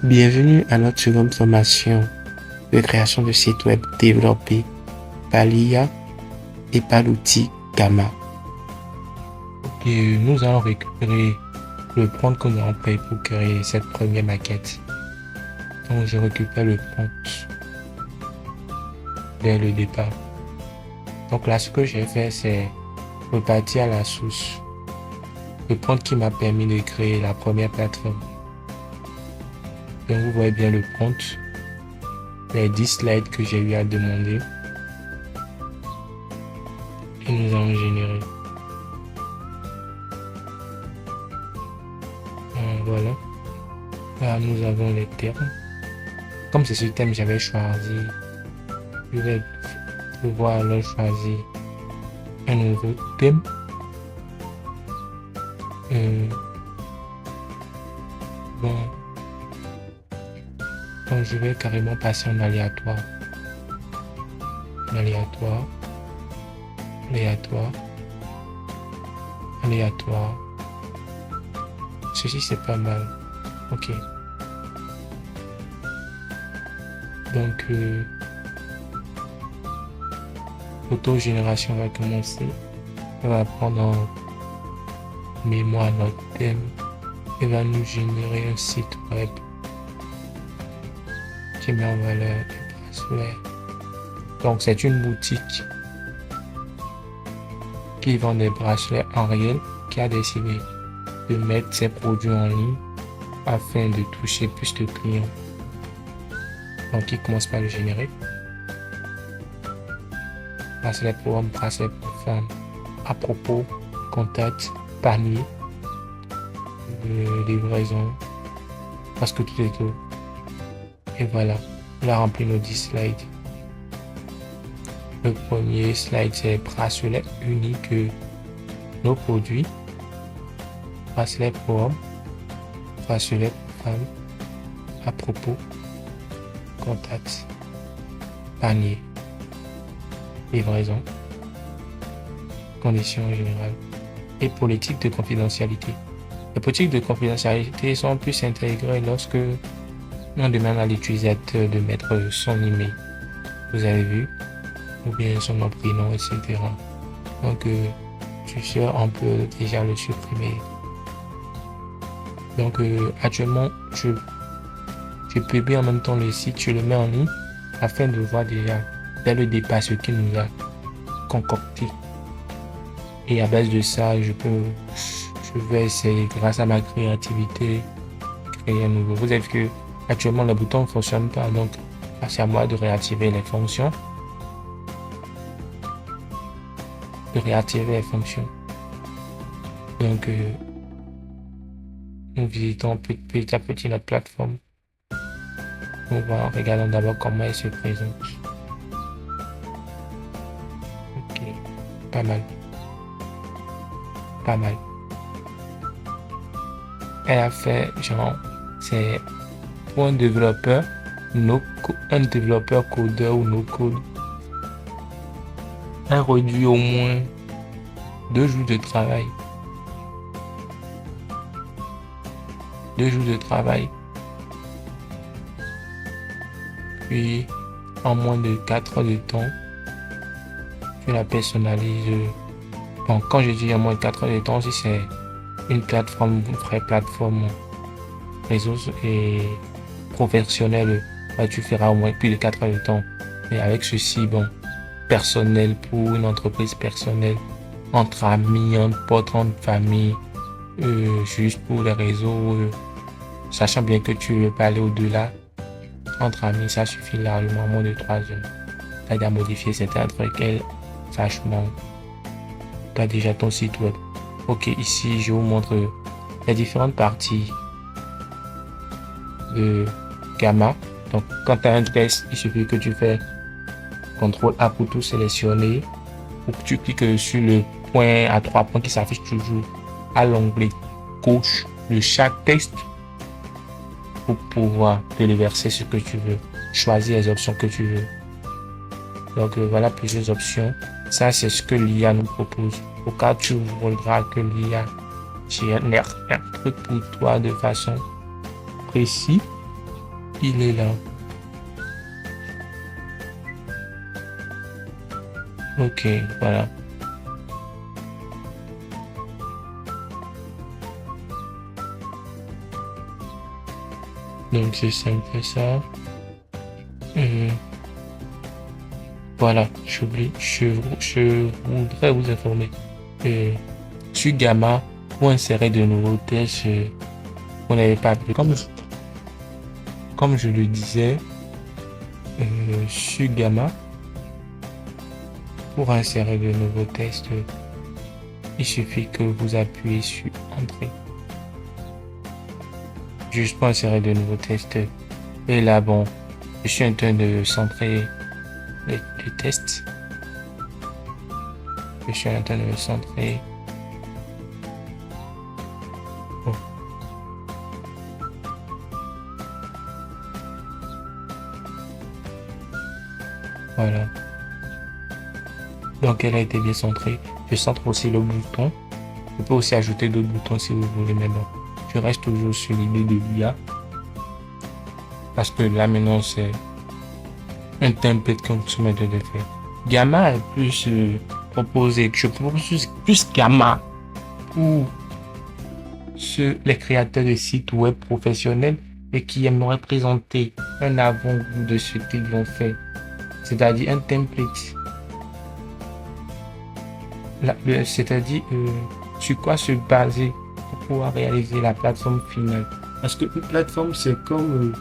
Bienvenue à notre seconde formation de création de site web développé par l'IA et par l'outil Gamma. Et nous allons récupérer le prompt que nous avons payé pour créer cette première maquette. Donc je récupère le prompt dès le départ. Donc là, ce que j'ai fait, c'est repartir à la source. Le prompt qui m'a permis de créer la première plateforme. Donc vous voyez bien le prompt, les 10 slides que j'ai eu à demander. Et nous allons générer. Voilà. Là, nous avons les termes. Comme c'est ce thème, j'avais choisi. Je vais pouvoir alors choisir un nouveau thème. Bon. Donc, je vais carrément passer en aléatoire. Aléatoire. Aléatoire. Aléatoire. Ceci, c'est pas mal. Ok. Donc, l'autogénération va commencer. On va prendre en mémoire notre thème et va nous générer un site web qui met en valeur les bracelets. Donc, c'est une boutique qui vend des bracelets en réel, qui a décidé de mettre ses produits en ligne afin de toucher plus de clients. Donc, il commence par le générer. Bracelet pour homme, bracelet pour femme. À propos, contact, panier, livraison, parce que tout est tout. Et voilà, on a rempli nos 10 slides. Le premier slide, c'est bracelet unique, nos produits. Bracelet pour homme, bracelet pour femme. À propos, contact, panier, livraison, conditions générales et politique de confidentialité. Les politiques de confidentialité sont plus intégrées lorsque on demande à l'utilisateur de mettre son email, vous avez vu, ou bien son nom, prénom, etc. Donc, je suis sûr on peut déjà le supprimer. Donc, actuellement, je publie en même temps le site, je le mets en ligne afin de voir déjà dès le départ ce qu'il nous a concocté. Et à base de ça, je vais essayer, grâce à ma créativité, créer un nouveau. Vous avez vu que actuellement le bouton ne fonctionne pas, donc c'est à moi de réactiver les fonctions. Donc, nous visitons petit à petit notre plateforme. Regardons d'abord comment elle se présente. Ok, pas mal. Pas mal. Elle a fait genre, c'est pour un développeur, un développeur codeur ou no code. Elle réduit au moins 2 jours de travail. 2 jours de travail. Puis, en moins de 4 heures de temps, tu la personnalises. Bon, quand je dis en moins de 4 heures de temps, si c'est une plateforme, une vraie plateforme réseau et professionnelle, bah, tu feras au moins plus de 4 heures de temps. Mais avec ceci, bon, personnel pour une entreprise personnelle, entre amis, entre potes, entre famille, juste pour les réseaux, sachant bien que tu veux pas aller au-delà, entre amis, ça suffit largement, moins de 3 heures. T'as déjà modifié certains trucs, vachement. Tu as déjà ton site web. Ok, ici, je vous montre les différentes parties de Gamma. Donc, quand tu as un test, il suffit que tu fais CTRL A pour tout sélectionner. Ou que tu cliques sur le point à 3 points qui s'affiche toujours à l'onglet gauche de chaque test pour pouvoir téléverser ce que tu veux. Choisir les options que tu veux. Donc, voilà plusieurs options. Ça, c'est ce que l'IA nous propose. Au cas où tu voudras que l'IA génère un truc pour toi de façon précise, Il est là. Ok, voilà. Donc c'est simple ça. Voilà, je voudrais vous informer. Sur Gamma, pour insérer de nouveaux tests, vous n'avez pas appris. Comme je le disais, sur Gamma, pour insérer de nouveaux tests, il suffit que vous appuyez sur Entrée. Juste pour insérer de nouveaux tests. Et là, bon, je suis en train de centrer les tests. Je suis en train de me centrer. Bon. Voilà. Donc elle a été bien centrée. Je centre aussi le bouton. Je peux aussi ajouter d'autres boutons si vous voulez, mais bon. Je reste toujours sur l'idée de l'IA. Parce que là maintenant c'est un template qu'on se met de faire. Gamma est plus proposé. Je propose plus Gamma pour les créateurs de sites web professionnels et qui aimeraient présenter un avant-goût de ce qu'ils vont faire. C'est-à-dire un template. C'est-à-dire sur quoi se baser pour pouvoir réaliser la plateforme finale. Parce que une plateforme, c'est comme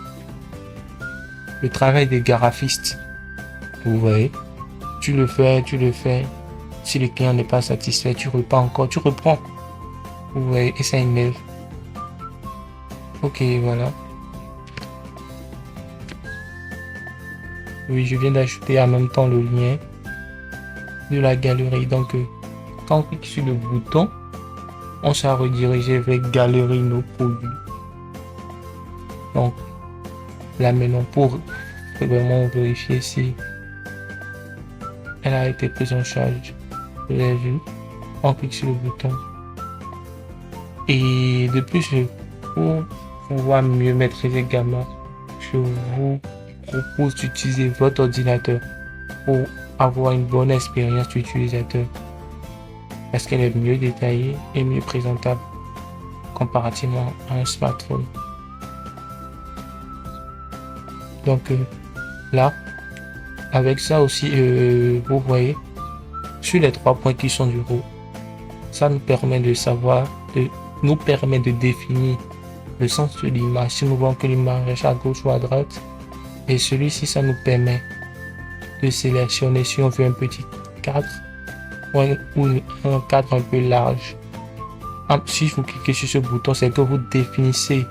le travail des graphistes. Vous voyez, tu le fais. Si le client n'est pas satisfait, tu reprends. Vous voyez, et ça énerve. Ok, voilà. Oui, je viens d'ajouter en même temps le lien de la galerie. Donc, quand on clique sur le bouton, on sera redirigé vers Galerie nos produits. Donc, là maintenant, pour vraiment vérifier si elle a été prise en charge, vous avez vu, on clique sur le bouton. Et de plus, pour pouvoir mieux maîtriser Gamma, je vous propose d'utiliser votre ordinateur pour avoir une bonne expérience d'utilisateur. Parce qu'elle est mieux détaillée et mieux présentable comparativement à un smartphone. Donc là, avec ça aussi, vous voyez, sur les 3 points qui sont du haut, ça nous permet de savoir, nous permet de définir le sens de l'image. Si nous voulons que l'image est à gauche ou à droite, et celui-ci, ça nous permet de sélectionner si on veut un petit cadre ou un cadre un peu large. Si vous cliquez sur ce bouton, c'est que vous définissez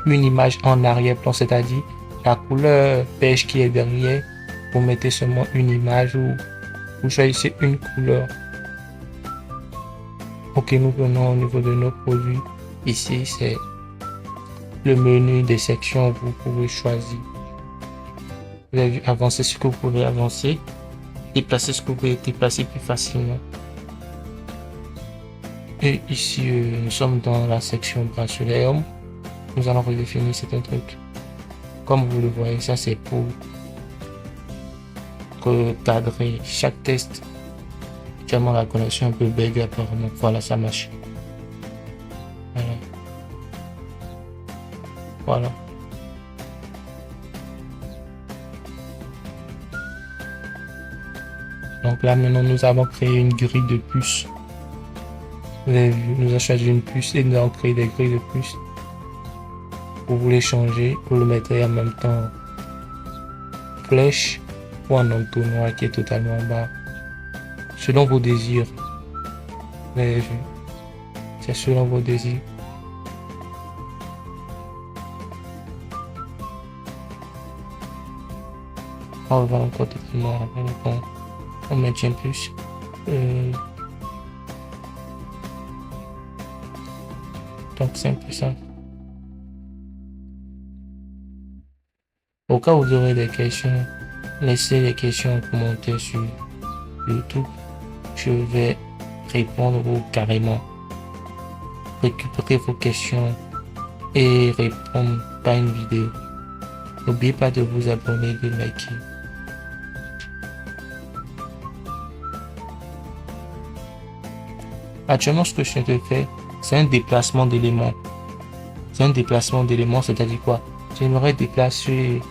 une image en arrière-plan, c'est-à-dire la couleur beige qui est derrière, vous mettez seulement une image ou vous choisissez une couleur. Ok, nous venons au niveau de nos produits. Ici, c'est le menu des sections, vous pouvez choisir. Vous avez vu, avancer ce que vous pouvez avancer, déplacer ce que vous pouvez déplacer plus facilement. Et ici, nous sommes dans la section bracelet homme. Nous allons redéfinir certains trucs. Comme vous le voyez, ça c'est pour recadrer chaque test. Actuellement, la connexion un peu bug apparemment. Voilà, ça marche. Voilà. Donc là maintenant nous avons créé une grille de puces. Vous avez vu, nous avons choisi une puce et nous avons créé des grilles de puces. Vous voulez changer, vous le mettez en même temps flèche ou en entonnoir qui est totalement en bas. Selon vos désirs. Vous avez vu, c'est selon vos désirs. On va encore définir on maintient plus. Donc c'est un peu ça. Au cas où vous aurez des questions, laissez les questions en commentaire sur YouTube. Je vais répondre ou carrément récupérer vos questions et répondre par une vidéo. N'oubliez pas de vous abonner, de liker. Actuellement, ce que je te fais, c'est un déplacement d'éléments. C'est un déplacement d'éléments, c'est-à-dire quoi? J'aimerais déplacer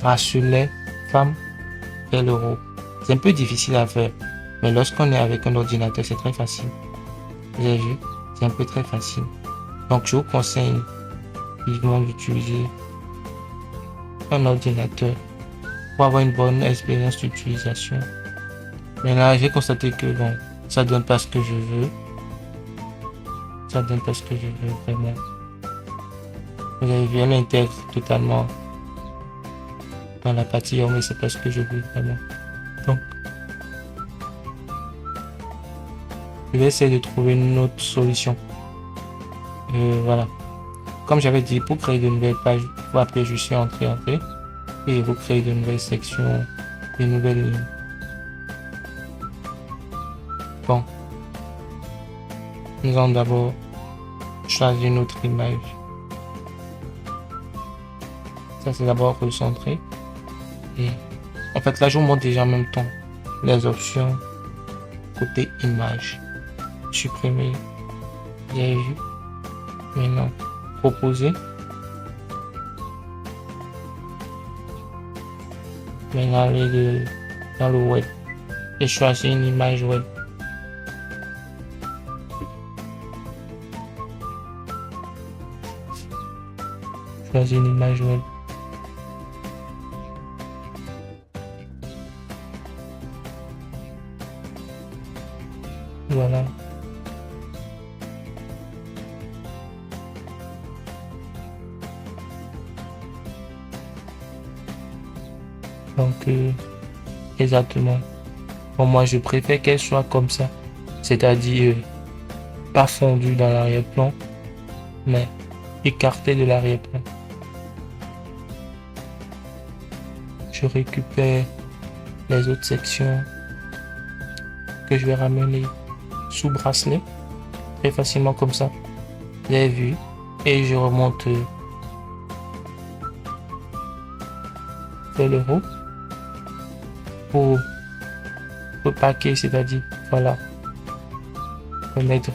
bracelet, femme et l'euro. C'est un peu difficile à faire, mais lorsqu'on est avec un ordinateur, c'est très facile. Vous avez vu? C'est un peu très facile. Donc, je vous conseille vivement d'utiliser un ordinateur pour avoir une bonne expérience d'utilisation. Mais là, j'ai constaté que bon, ça donne pas ce que je veux. Ça donne pas ce que je veux vraiment. Vous avez vu, elle intègre totalement dans la partie, mais c'est pas ce que je veux vraiment. Donc, je vais essayer de trouver une autre solution. Voilà. Comme j'avais dit, pour créer de nouvelles pages, vous appuyez juste sur entrée et vous créez de nouvelles sections, de nouvelles lignes. Bon. Nous allons d'abord choisir une autre image. Ça, c'est d'abord recentrer. Et en fait, là, je vous montre déjà en même temps les options côté image. Supprimer. Vous avez vu. Maintenant, proposer. Maintenant, aller dans le web et choisir une image web. Choisir une image web. Voilà. Donc, exactement. Pour moi, je préfère qu'elle soit comme ça. C'est-à-dire, pas fondue dans l'arrière-plan, mais écartée de l'arrière-plan. Je récupère les autres sections que je vais ramener sous bracelet très facilement comme ça. Vous avez vu, et je remonte vers le haut pour repacker, c'est-à-dire voilà, mettre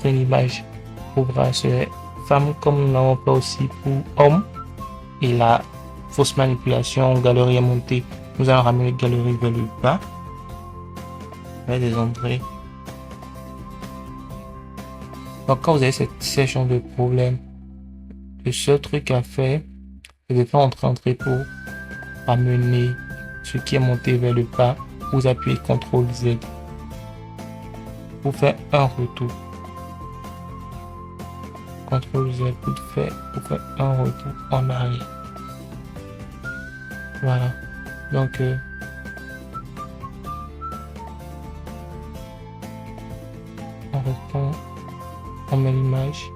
une image pour bracelet femme comme nous l'avons fait aussi pour homme. Et la fausse manipulation, galerie à monter, nous allons ramener la galerie vers le bas, vers les entrées. Donc quand vous avez ce genre de problème, le seul truc à faire, c'est de faire entrer pour ramener ce qui est monté vers le bas. Vous appuyez CTRL Z pour faire un retour. CTRL Z pour faire un retour en arrière. Voilà. Donc on reprend, on met l'image.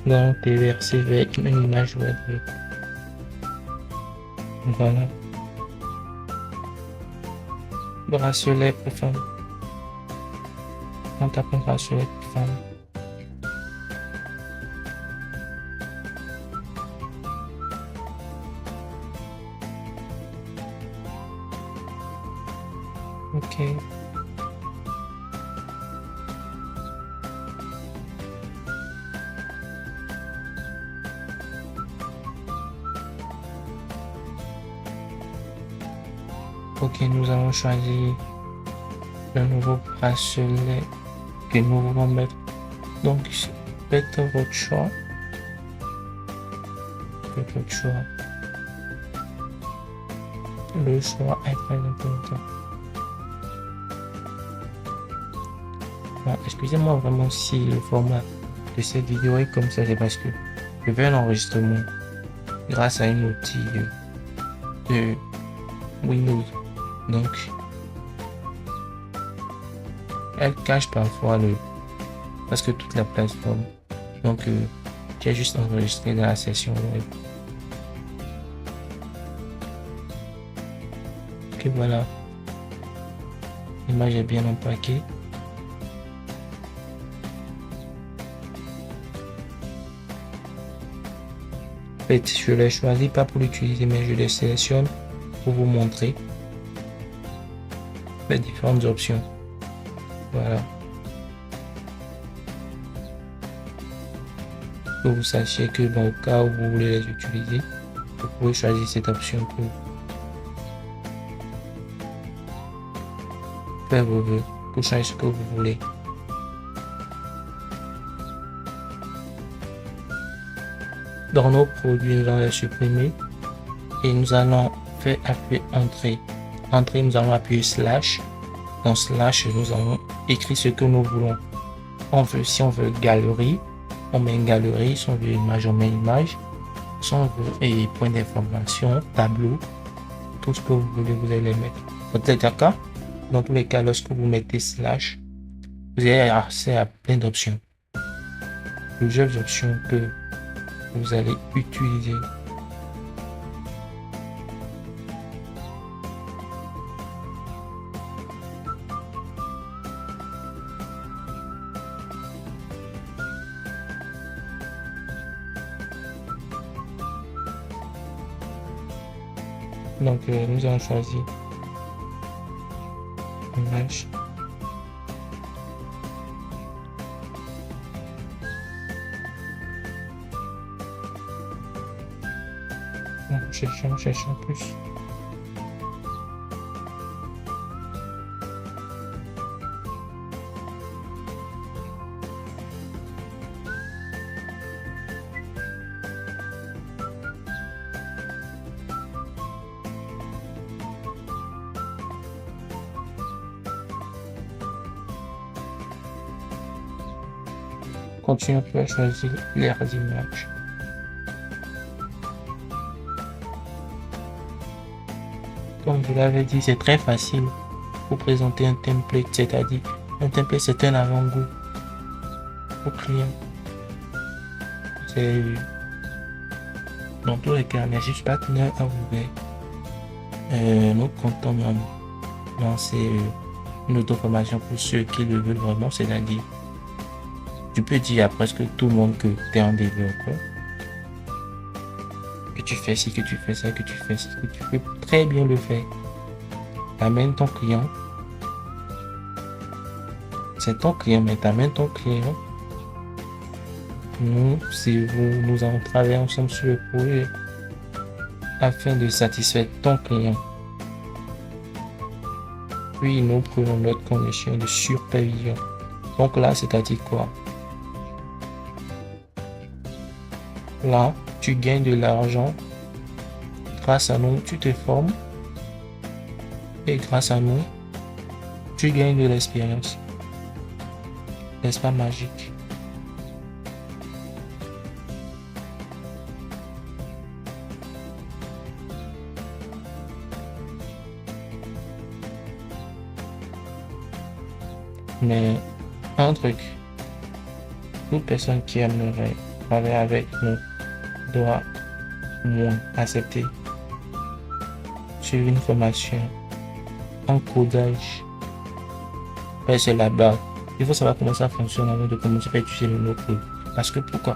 Donc déverser vers une image web. Voilà. Bracelet pour femme. On tape un bracelet pour femme. Ok. Ok, nous allons choisir le nouveau bracelet que nous voulons mettre. Donc, faites votre choix. Faites votre choix. Le choix est très important. Bon, excusez-moi vraiment si le format de cette vidéo est comme ça, c'est parce que je fais un enregistrement grâce à un outil de Windows. Donc, elle cache parfois presque toute la plateforme. Donc, tu as juste enregistré dans la session web. Ok, voilà. L'image est bien empaquée. En fait, je l'ai choisi pas pour l'utiliser, mais je le sélectionne pour vous montrer les différentes options. Voilà. Que vous sachiez que dans le cas où vous voulez les utiliser, vous pouvez choisir cette option pour faire vos vœux, pour changer ce que vous voulez. Dans nos produits, nous allons les supprimer et nous allons faire appuyer entrée. Entrée, nous allons appuyer slash. Dans slash, nous allons écrire ce que nous voulons. Si on veut galerie, on met une galerie. Si on veut image, on met une image. Si on veut point d'information, tableau, tout ce que vous voulez, vous allez les mettre. Dans tous les cas, lorsque vous mettez slash, vous avez accès à plein d'options. Plusieurs options que vous allez utiliser. Donc, nous allons choisir image. Cherchons plus. Continuons à choisir les images. Comme je l'avais dit, c'est très facile pour présenter un template, c'est-à-dire un template, c'est un avant-goût au client. C'est dans tous les cas, Merchus Partner a ouvert nos comptes lancer une auto-formation pour ceux qui le veulent vraiment, c'est-à-dire tu peux dire à presque tout le monde que tu es un développeur, que tu fais ci, que tu fais ça, que tu fais ci, que tu peux très bien le faire. T'amènes ton client. C'est ton client, mais t'amènes ton client. Nous allons travailler ensemble sur le projet afin de satisfaire ton client. Puis nous prenons notre condition de supervision. Donc là, c'est-à-dire quoi? Là, tu gagnes de l'argent. Grâce à nous, tu te formes. Et grâce à nous, tu gagnes de l'expérience. N'est-ce pas magique? Mais un truc, toute personne qui aimerait travailler avec nous doit moins accepter suivre une formation en codage. C'est la base. Il faut savoir comment ça fonctionne avant de commencer à utiliser le no-code. Parce que pourquoi?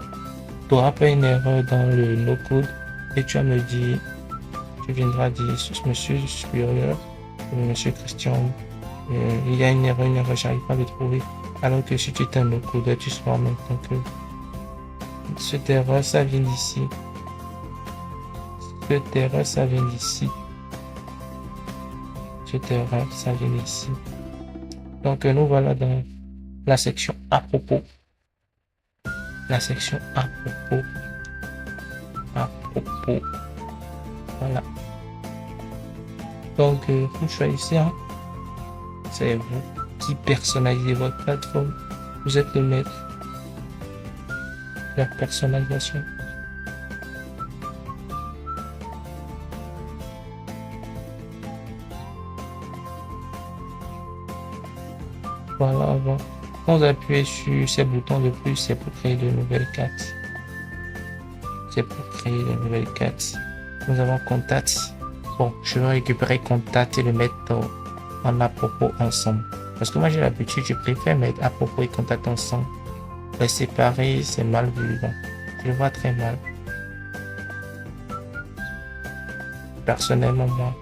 Tu auras pas une erreur dans le no-code et tu vas me dire, tu viendras dire, monsieur supérieur, monsieur Christian, il y a une erreur, j'arrive pas à le trouver. Alors que si tu es un no-code, tu sauras maintenant que cette erreur, ça vient d'ici. Cette erreur, ça vient d'ici. Cette erreur, ça vient d'ici. Donc, nous voilà dans la section à propos. La section à propos. À propos. Voilà. Donc, vous choisissez, hein. C'est vous qui personnalisez votre plateforme. Vous êtes le maître. La personnalisation. Voilà, avant. Quand vous appuyez sur ces boutons de plus, c'est pour créer de nouvelles cartes. C'est pour créer de nouvelles cartes. Nous avons Contact. Bon, je vais récupérer Contact et le mettre en à propos ensemble. Parce que moi j'ai l'habitude, je préfère mettre à propos et Contact ensemble. Les séparer, c'est mal vu. Bon, je le vois très mal. Personnellement, moi.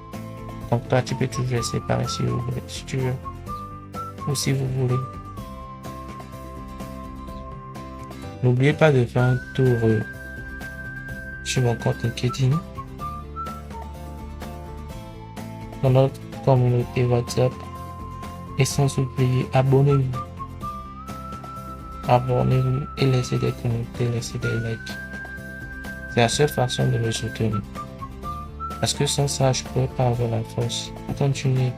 Donc toi, tu peux toujours les séparer si vous voulez, si tu veux. Ou si vous voulez. N'oubliez pas de faire un tour sur mon compte LinkedIn. Dans notre communauté WhatsApp. Et sans oublier, abonnez-vous. Abonnez-vous et laissez des commentaires, laissez des likes. C'est la seule façon de me soutenir. Parce que sans ça, je ne pourrais pas avoir la force pour continuer.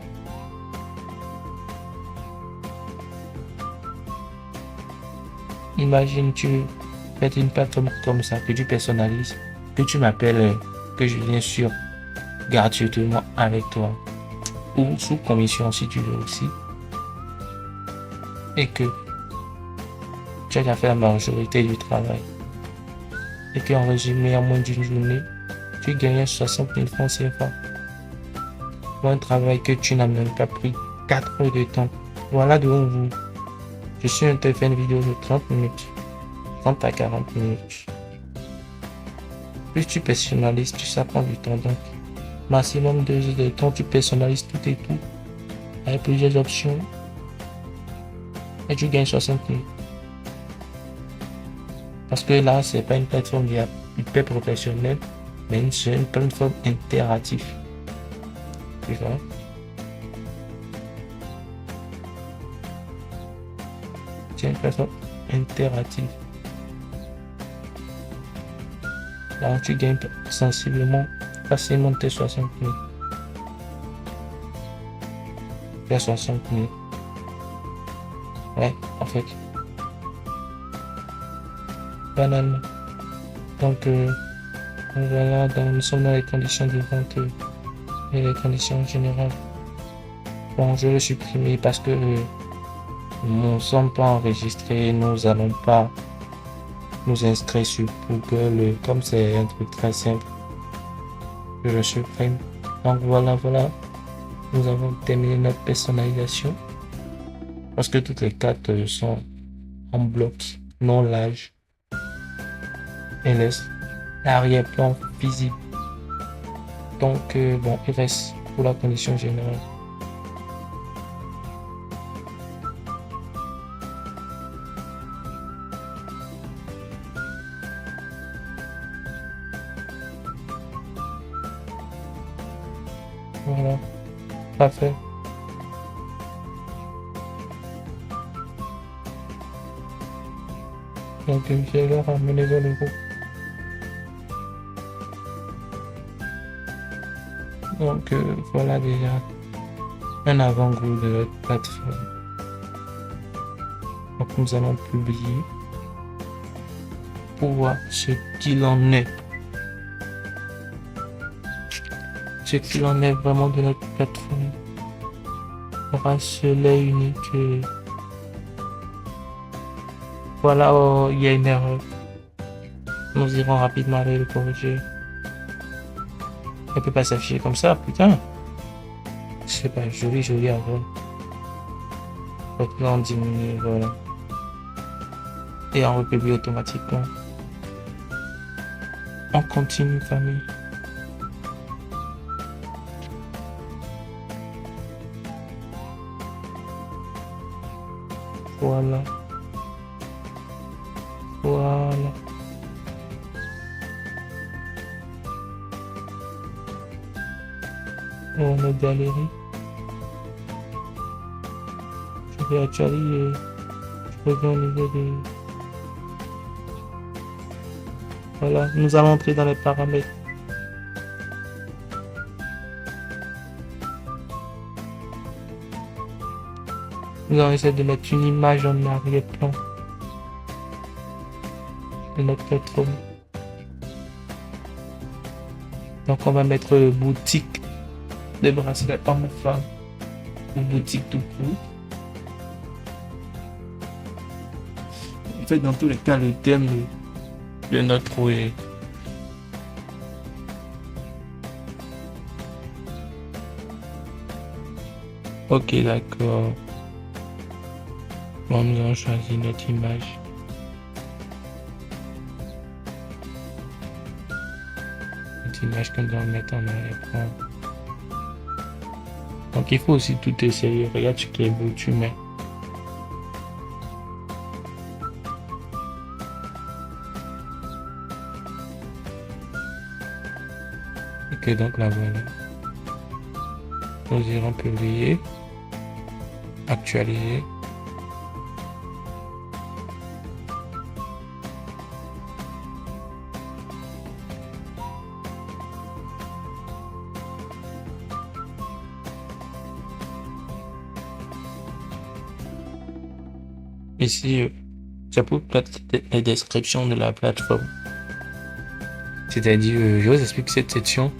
Imagine, tu fais une plateforme comme ça, que tu personnalises, que tu m'appelles, que je viens sur gratuitement avec toi. Ou sous commission si tu veux aussi. Et que tu as déjà fait la majorité du travail. Et qu'en résumé, en moins d'une journée, tu gagnes 60 000 francs CFA. Pour un travail que tu n'as même pas pris 4 heures de temps. Voilà devant vous. Je suis en train de faire une vidéo de 30 minutes. 30 à 40 minutes. Plus tu personnalises, plus ça prend du temps. Donc, maximum 2 heures de temps, tu personnalises tout et tout. Avec plusieurs options. Et tu gagnes 60 000. Parce que là, c'est pas une plateforme hyper professionnelle, mais c'est une plateforme interactive. Tu vois? C'est une plateforme interactive. Alors tu gagnes sensiblement, facilement tes 60 000. Tes 60 000. Ouais, en fait. Banalement. Donc, voilà, nous sommes dans les conditions de vente et les conditions générales. Bon, je vais le supprimer parce que nous ne sommes pas enregistrés, nous allons pas nous inscrire sur Google, comme c'est un truc très simple. Je le supprime. Donc voilà, nous avons terminé notre personnalisation. Parce que toutes les cartes sont en bloc, non large. Et laisse l'arrière-plan visible. Donc bon, il reste pour la condition générale. Voilà, parfait. Donc je vais le ramener vers le groupe. Donc voilà déjà un avant-goût de notre plateforme. Donc nous allons publier pour voir ce qu'il en est. Ce qu'il en est vraiment de notre plateforme. Bracelet unique. Voilà, oh, il y a une erreur. Nous irons rapidement aller le corriger. Elle peut pas s'afficher comme ça, putain. C'est pas joli avant. Donc là on diminue, voilà. Et on republie automatiquement. On continue, famille. Voilà. Voilà. On est galerie. Je vais actualiser. Je reviens au niveau des... Voilà, nous allons entrer dans les paramètres. Nous allons essayer de mettre une image en arrière-plan de notre plateforme. Donc on va mettre boutique de bracelet homme-femme ou boutique tout court. En fait, dans tous les cas, le thème de notre projet. Ok, d'accord. Bon, nous allons choisir notre image. Notre image que nous allons mettre en arrière-plan. Donc, il faut aussi tout essayer. Regarde ce qui est beau, tu mets. Ok, donc là, voilà. Nous irons publier, actualiser. Ici, c'est pour la description de la plateforme. C'est-à-dire, je vous explique cette section.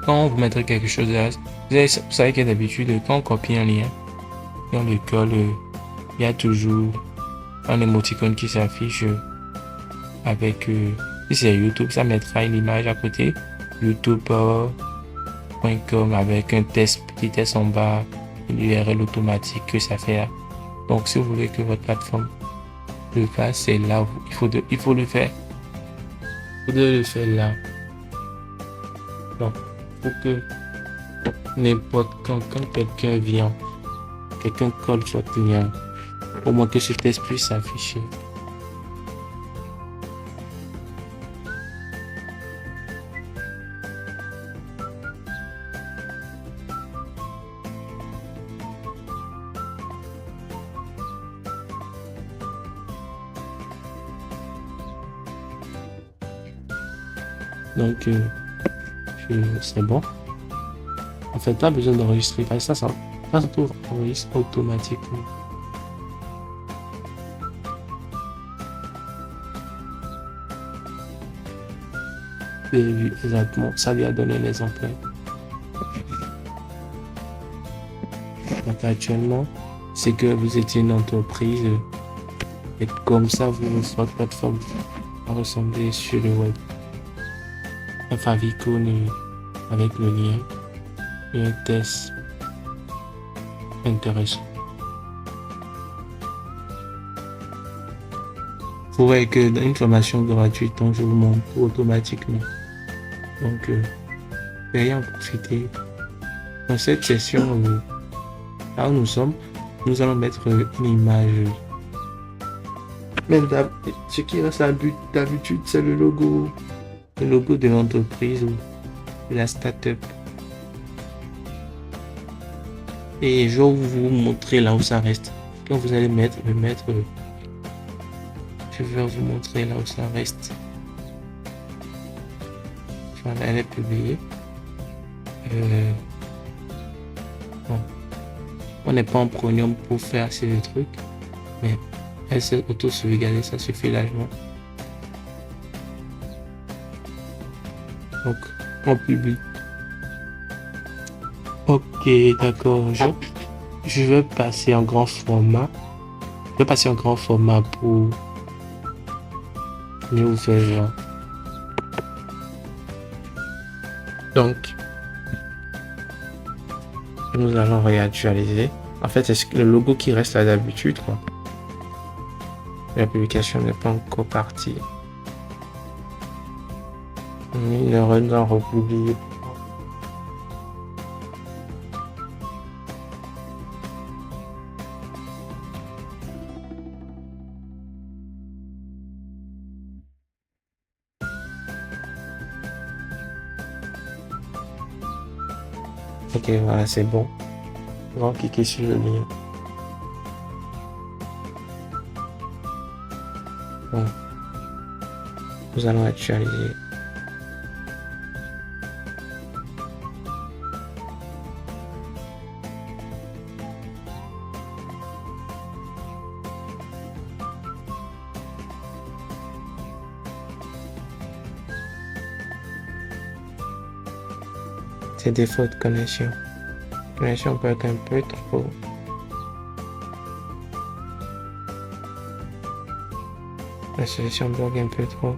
Quand vous mettrez quelque chose là, vous savez que d'habitude, quand on copie un lien, et on le colle, il y a toujours un émoticône qui s'affiche avec, si c'est YouTube, ça mettra une image à côté, youtube.com avec un petit test en bas, une URL automatique que ça fait là. Donc, si vous voulez que votre plateforme le fasse, c'est là, il faut le faire. Vous devez le faire là. Donc, pour que n'importe quand quelqu'un vient, quelqu'un colle votre lien, au moins que ce test puisse s'afficher. Donc, c'est bon. En fait, pas besoin d'enregistrer. Ça se enregistre automatiquement. Vous avez vu exactement, ça lui a donné l'exemplaire. Donc, actuellement, c'est que vous étiez une entreprise et comme ça, votre plateforme va ressembler sur le web. Un favicon avec le lien et un test intéressant. Vous voyez que dans une formation gratuite, donc je vous montre automatiquement. Donc, veuillez en profiter. Dans cette session, là où nous sommes, nous allons mettre une image. Mais ce qui reste d'habitude, c'est le logo de l'entreprise ou de la start-up. Et je vais vous montrer là où ça reste. Quand vous allez je vais vous montrer là où ça reste. Voilà, elle est publiée. Bon. On n'est pas en Premium pour faire ces trucs, mais elle s'est auto-sauvegardée, ça suffit largement. Donc, on publie. Ok, d'accord. Je vais passer en grand format. Je vais passer en grand format pour mieux vous faire voir. Donc, nous allons réactualiser. En fait, c'est le logo qui reste là d'habitude, quoi. La publication n'est pas encore partie. Nous allons republier. Ok, voilà, c'est bon. On va cliquer sur le lien. Bon. Nous allons actualiser. C'est défaut de connexion. La connexion peut être un peu trop. l'association blogue un peu trop.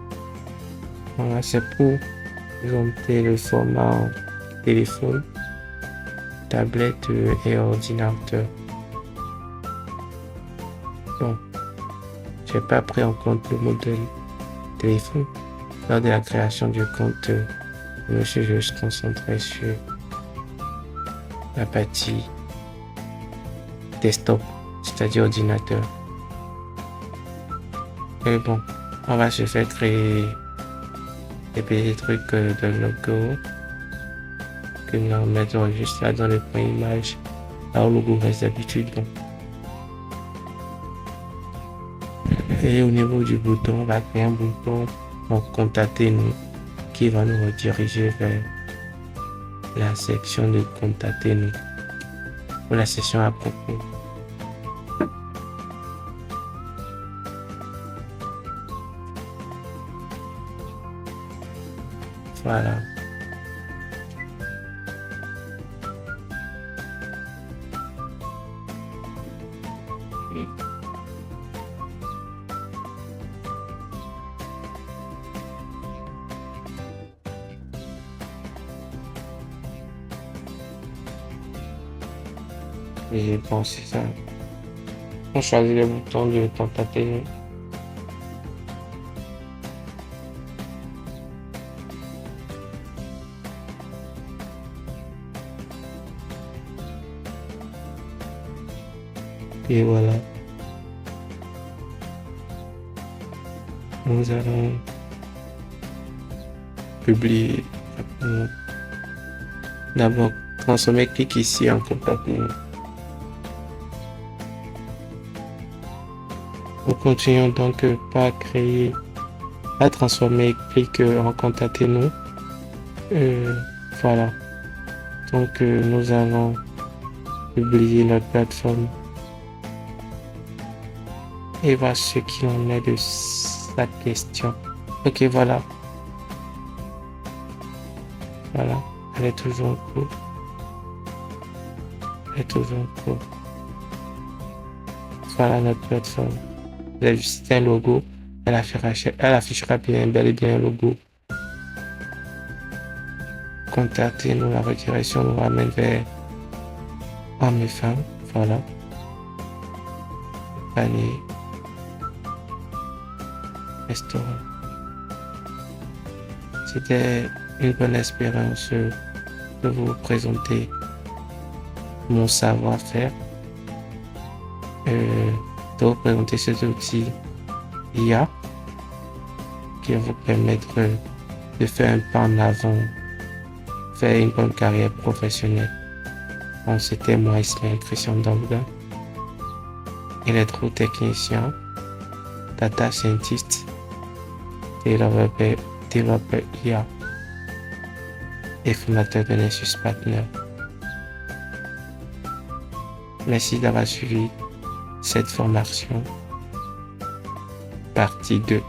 Voilà, c'est pour présenter le format téléphone, tablette et ordinateur. Bon, j'ai pas pris en compte le modèle téléphone. Lors de la création du compte, je me suis juste concentré sur la partie desktop, c'est-à-dire ordinateur. Et bon, on va se faire créer des petits trucs de logo que nous mettons juste là dans le point image, là où le logo reste d'habitude. Bon. Et au niveau du bouton, on va créer un bouton pour contacter nous qui va nous rediriger vers la section de contacter nous ou la section à propos. Voilà. Et bon, c'est ça. On choisit le bouton de contacter. Et voilà. Nous allons publier. D'abord, transformer clic ici en contacter. Nous continuons donc par créer, à transformer clic en contacter nous. Voilà. Donc nous allons publier notre plateforme et voir ce qu'il en est de sa question. Ok, voilà. Voilà. Elle est toujours en cours. Elle est toujours en cours. Voilà notre plateforme. Vous avez juste un logo. Elle affichera bien, bel et bien un logo. Contactez-nous, la redirection nous ramène vers hommes et femmes. Voilà. Panier. Restaurant. C'était une bonne expérience de vous présenter mon savoir-faire, de vous présenter cet outil IA qui va vous permettre de faire un pas en avant, faire une bonne carrière professionnelle. Bon, c'était moi, Ismaël Christian Dambouda, électrotechnicien, data scientist, développeur IA et formateur de Nessus Partner. Merci d'avoir suivi cette formation, partie 2.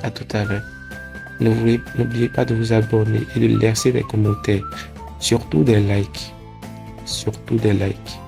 À tout à l'heure. N'oubliez pas de vous abonner et de laisser des commentaires, surtout des likes. Surtout des likes.